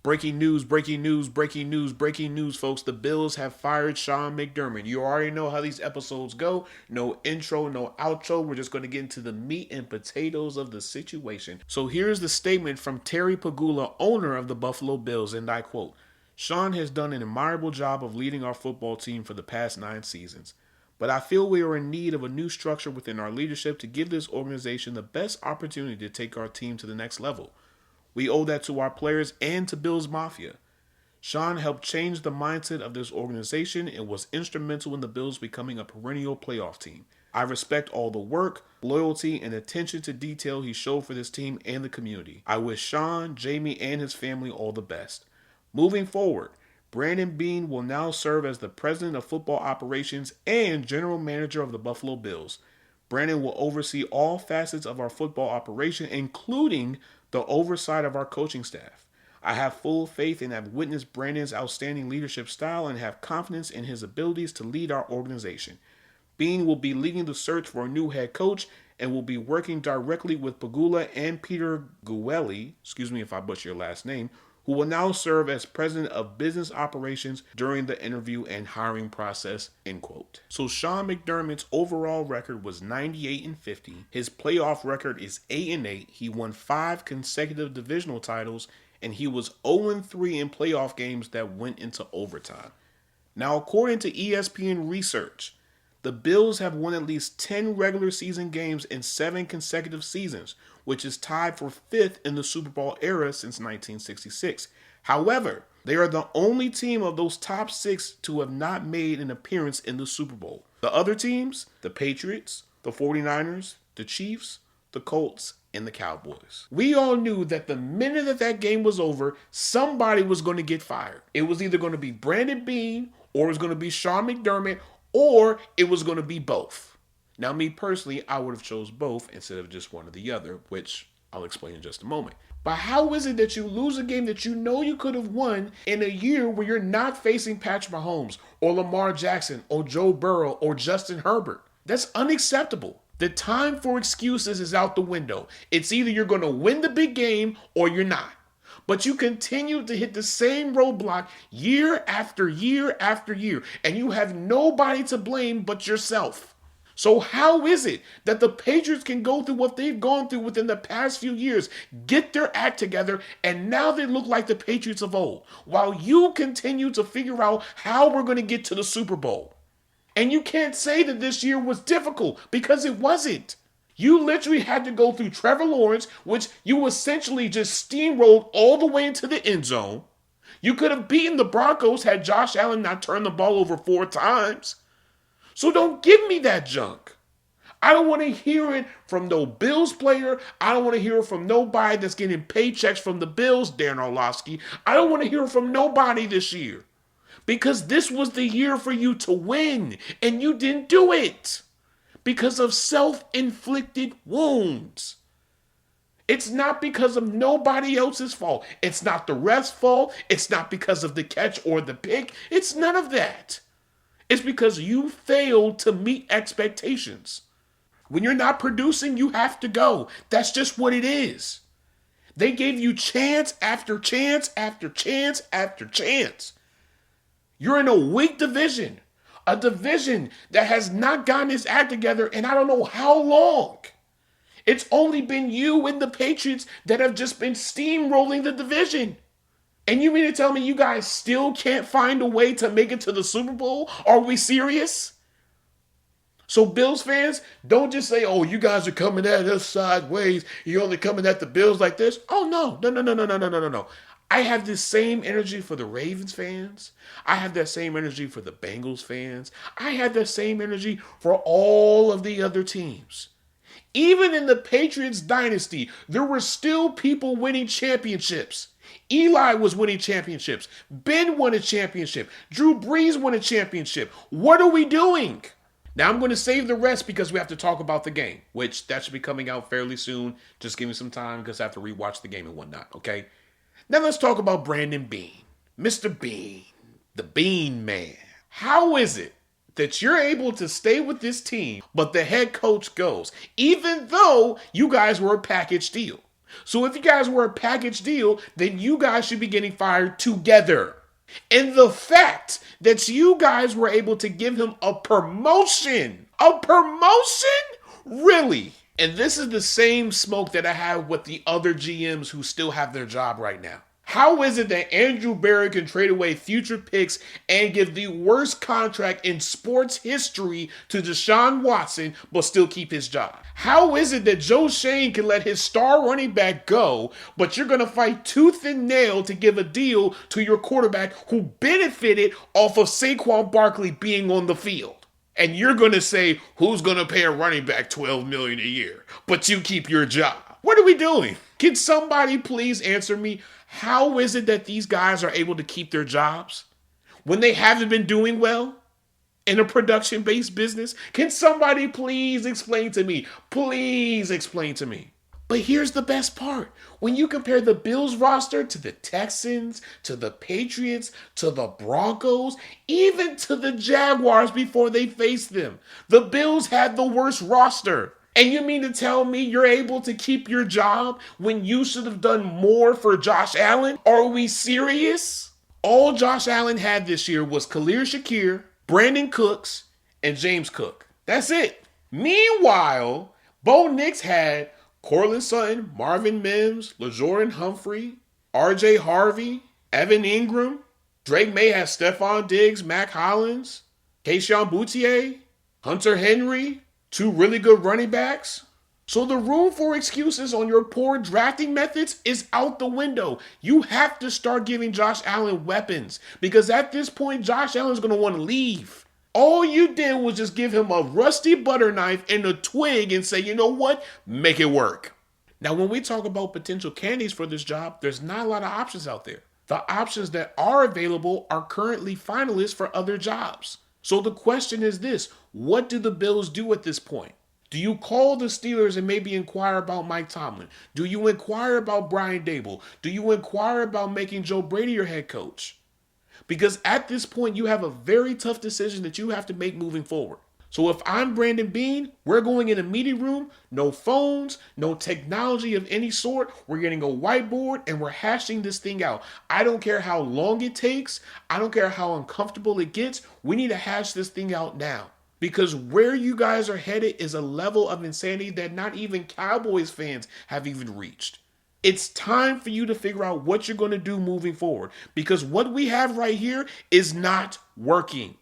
Breaking news, breaking news, breaking news, breaking news, folks. The Bills have fired Sean McDermott. You already know how these episodes go. No intro, no outro. We're just going to get into the meat and potatoes of the situation. So here's the statement from Terry Pegula, owner of the Buffalo Bills, and I quote, Sean has done an admirable job of leading our football team for the past 9 seasons. But I feel we are in need of a new structure within our leadership to give this organization the best opportunity to take our team to the next level. We owe that to our players and to Bills Mafia. Sean helped change the mindset of this organization and was instrumental in the Bills becoming a perennial playoff team. I respect all the work, loyalty, and attention to detail he showed for this team and the community. I wish Sean, Jamie, and his family all the best. Moving forward, Brandon Beane will now serve as the president of football operations and general manager of the Buffalo Bills. Brandon will oversee all facets of our football operation, including the oversight of our coaching staff. I have full faith and have witnessed Brandon's outstanding leadership style and have confidence in his abilities to lead our organization. Beane will be leading the search for a new head coach and will be working directly with Pegula and Peter Guelli, excuse me if I butcher your last name, who will now serve as president of business operations during the interview and hiring process, end quote. So Sean McDermott's overall record was 98-50. His playoff record is 8-8. He won 5 consecutive divisional titles, and he was 0-3 in playoff games that went into overtime. Now, according to ESPN research, the Bills have won at least 10 regular season games in 7 consecutive seasons, which is tied for 5th in the Super Bowl era since 1966. However, they are the only team of those top 6 to have not made an appearance in the Super Bowl. The other teams, the Patriots, the 49ers, the Chiefs, the Colts, and the Cowboys. We all knew that the minute that game was over, somebody was going to get fired. It was either going to be Brandon Beane, or it was going to be Sean McDermott, or it was going to be both. Now, me personally, I would have chose both instead of just one or the other, which I'll explain in just a moment. But how is it that you lose a game that you know you could have won in a year where you're not facing Patrick Mahomes or Lamar Jackson or Joe Burrow or Justin Herbert? That's unacceptable. The time for excuses is out the window. It's either you're going to win the big game or you're not. But you continue to hit the same roadblock year after year after year, and you have nobody to blame but yourself. So how is it that the Patriots can go through what they've gone through within the past few years, get their act together, and now they look like the Patriots of old, while you continue to figure out how we're going to get to the Super Bowl? And you can't say that this year was difficult, because it wasn't. You literally had to go through Trevor Lawrence, which you essentially just steamrolled all the way into the end zone. You could have beaten the Broncos had Josh Allen not turned the ball over 4 times. So don't give me that junk. I don't want to hear it from no Bills player. I don't want to hear it from nobody that's getting paychecks from the Bills, Darren Orlovsky. I don't want to hear it from nobody this year. Because this was the year for you to win, and you didn't do it. Because of self-inflicted wounds. It's not because of nobody else's fault. It's not the ref's fault. It's not because of the catch or the pick. It's none of that. It's because you failed to meet expectations. When you're not producing, you have to go. That's just what it is. They gave you chance after chance after chance after chance. You're in a weak division. A division that has not gotten its act together in I don't know how long. It's only been you and the Patriots that have just been steamrolling the division. And you mean to tell me you guys still can't find a way to make it to the Super Bowl? Are we serious? So Bills fans, don't just say, oh, you guys are coming at us sideways. You're only coming at the Bills like this. Oh, no. I have this same energy for the Ravens fans. I have that same energy for the Bengals fans. I have that same energy for all of the other teams. Even in the Patriots dynasty, there were still people winning championships. Eli was winning championships. Ben won a championship. Drew Brees won a championship. What are we doing? Now I'm going to save the rest because we have to talk about the game, which that should be coming out fairly soon. Just give me some time because I have to rewatch the game and whatnot, okay? Now let's talk about Brandon Beane. Mr. Beane, the Bean Man. How is it that you're able to stay with this team, but the head coach goes, even though you guys were a package deal? So if you guys were a package deal, then you guys should be getting fired together. And the fact that you guys were able to give him a promotion? Really? And this is the same smoke that I have with the other GMs who still have their job right now. How is it that Andrew Barrett can trade away future picks and give the worst contract in sports history to Deshaun Watson but still keep his job? How is it that Joe Shane can let his star running back go, but you're going to fight tooth and nail to give a deal to your quarterback who benefited off of Saquon Barkley being on the field? And you're going to say, who's going to pay a running back $12 million a year, but you keep your job? What are we doing? Can somebody please answer me? How is it that these guys are able to keep their jobs when they haven't been doing well in a production-based business? Can somebody please explain to me? Please explain to me. But here's the best part. When you compare the Bills roster to the Texans, to the Patriots, to the Broncos, even to the Jaguars before they faced them, the Bills had the worst roster. And you mean to tell me you're able to keep your job when you should have done more for Josh Allen? Are we serious? All Josh Allen had this year was Khalil Shakir, Brandon Cooks, and James Cook. That's it. Meanwhile, Bo Nix had Cortland Sutton, Marvin Mims, LaJordan Humphrey, RJ Harvey, Evan Ingram. Drake May has Stephon Diggs, Mac Hollins, Keyshawn Boutier, Hunter Henry, two really good running backs. So the room for excuses on your poor drafting methods is out the window. You have to start giving Josh Allen weapons because at this point, Josh Allen's going to want to leave. All you did was just give him a rusty butter knife and a twig and say, you know what? Make it work. Now, when we talk about potential candidates for this job, there's not a lot of options out there. The options that are available are currently finalists for other jobs. So the question is this: what do the Bills do at this point? Do you call the Steelers and maybe inquire about Mike Tomlin? Do you inquire about Brian Dable? Do you inquire about making Joe Brady your head coach? Because at this point, you have a very tough decision that you have to make moving forward. So if I'm Brandon Beane, we're going in a meeting room, no phones, no technology of any sort. We're getting a whiteboard and we're hashing this thing out. I don't care how long it takes. I don't care how uncomfortable it gets. We need to hash this thing out now. Because where you guys are headed is a level of insanity that not even Cowboys fans have even reached. It's time for you to figure out what you're going to do moving forward. Because what we have right here is not working.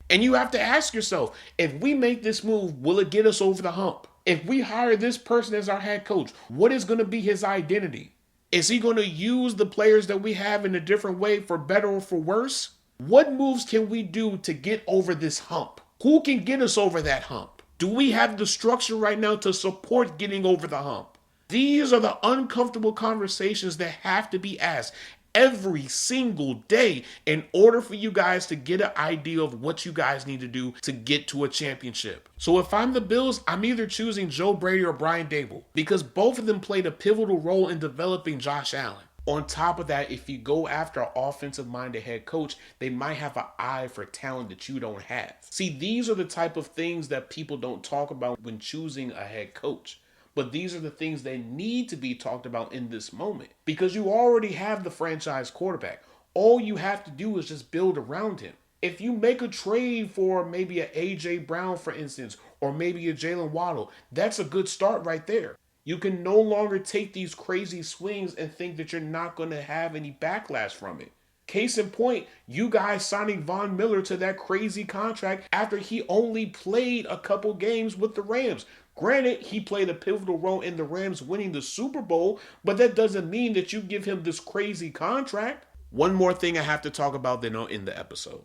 And you have to ask yourself, if we make this move, will it get us over the hump? If we hire this person as our head coach, what is going to be his identity? Is he going to use the players that we have in a different way for better or for worse? What moves can we do to get over this hump? Who can get us over that hump? Do we have the structure right now to support getting over the hump? These are the uncomfortable conversations that have to be asked every single day in order for you guys to get an idea of what you guys need to do to get to a championship. So if I'm the Bills, I'm either choosing Joe Brady or Brian Dable because both of them played a pivotal role in developing Josh Allen. On top of that, if you go after an offensive-minded head coach, they might have an eye for talent that you don't have. See, these are the type of things that people don't talk about when choosing a head coach. But these are the things that need to be talked about in this moment because you already have the franchise quarterback. All you have to do is just build around him. If you make a trade for maybe an A.J. Brown, for instance, or maybe a Jalen Waddle, that's a good start right there. You can no longer take these crazy swings and think that you're not going to have any backlash from it. Case in point, you guys signing Von Miller to that crazy contract after he only played a couple games with the Rams. Granted, he played a pivotal role in the Rams winning the Super Bowl, but that doesn't mean that you give him this crazy contract. One more thing I have to talk about then in the episode.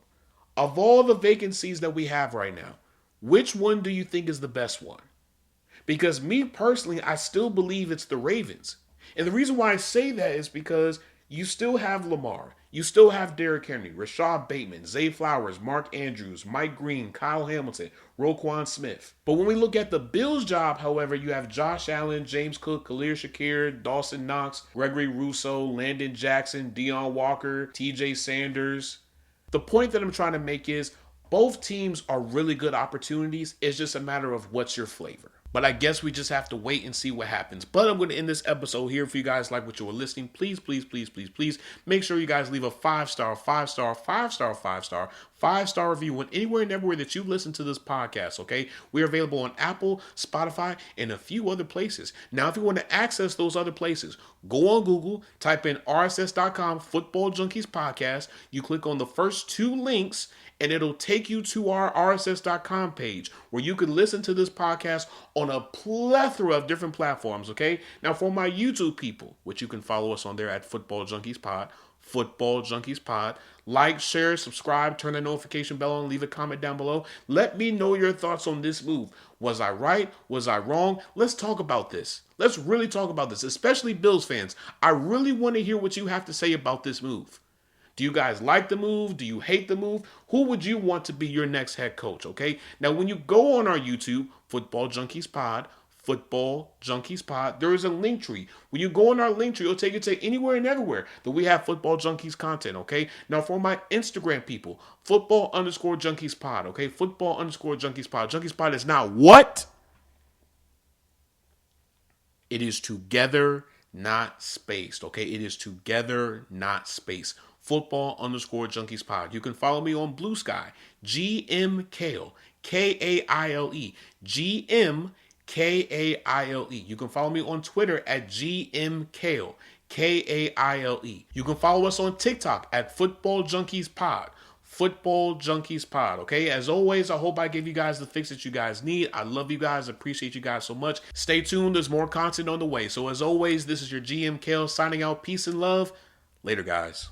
Of all the vacancies that we have right now, which one do you think is the best one? Because me personally, I still believe it's the Ravens. And the reason why I say that is because you still have Lamar. You still have Derrick Henry, Rashad Bateman, Zay Flowers, Mark Andrews, Mike Green, Kyle Hamilton, Roquan Smith. But when we look at the Bills' job, however, you have Josh Allen, James Cook, Khalil Shakir, Dawson Knox, Gregory Rousseau, Landon Jackson, Deion Walker, TJ Sanders. The point that I'm trying to make is both teams are really good opportunities. It's just a matter of what's your flavor. But I guess we just have to wait and see what happens. But I'm going to end this episode here. If you guys like what you were listening, please, please, please, please, please make sure you guys leave a 5-star, 5-star, 5-star, 5-star, 5-star review on anywhere and everywhere that you listen to this podcast, okay? We're available on Apple, Spotify, and a few other places. Now, if you want to access those other places, go on Google, type in rss.com Football Junkies Podcast. You click on the first 2 links, and it'll take you to our rss.com page where you can listen to this podcast on a plethora of different platforms, okay? Now, for my YouTube people, which you can follow us on there at Football Junkies Pod, Football Junkies Pod. Like, share, subscribe, turn the notification bell on, leave a comment down below. Let me know your thoughts on this move. Was I right? Was I wrong? Let's talk about this. Let's really talk about this, especially Bills fans. I really want to hear what you have to say about this move. Do you guys like the move? Do you hate the move? Who would you want to be your next head coach, okay? Now, when you go on our YouTube, Football Junkies Pod, Football Junkies Pod, there is a link tree. When you go on our link tree, it'll take you to anywhere and everywhere that we have Football Junkies content, okay? Now, for my Instagram people, Football_Junkies Pod, okay? Football_Junkies Pod. Junkies Pod is now what? It is together, not spaced, okay? It is together, not spaced. Football_Junkies Pod. You can follow me on Blue Sky, GM Kale, Kaile, GM Kaile. You can follow me on Twitter at GM Kale, Kaile. You can follow us on TikTok at Football Junkies Pod. Football Junkies Pod, okay? As always, I hope I give you guys the fix that you guys need. I love you guys. Appreciate you guys so much. Stay tuned. There's more content on the way. So as always, this is your GM Kale signing out. Peace and love. Later, guys.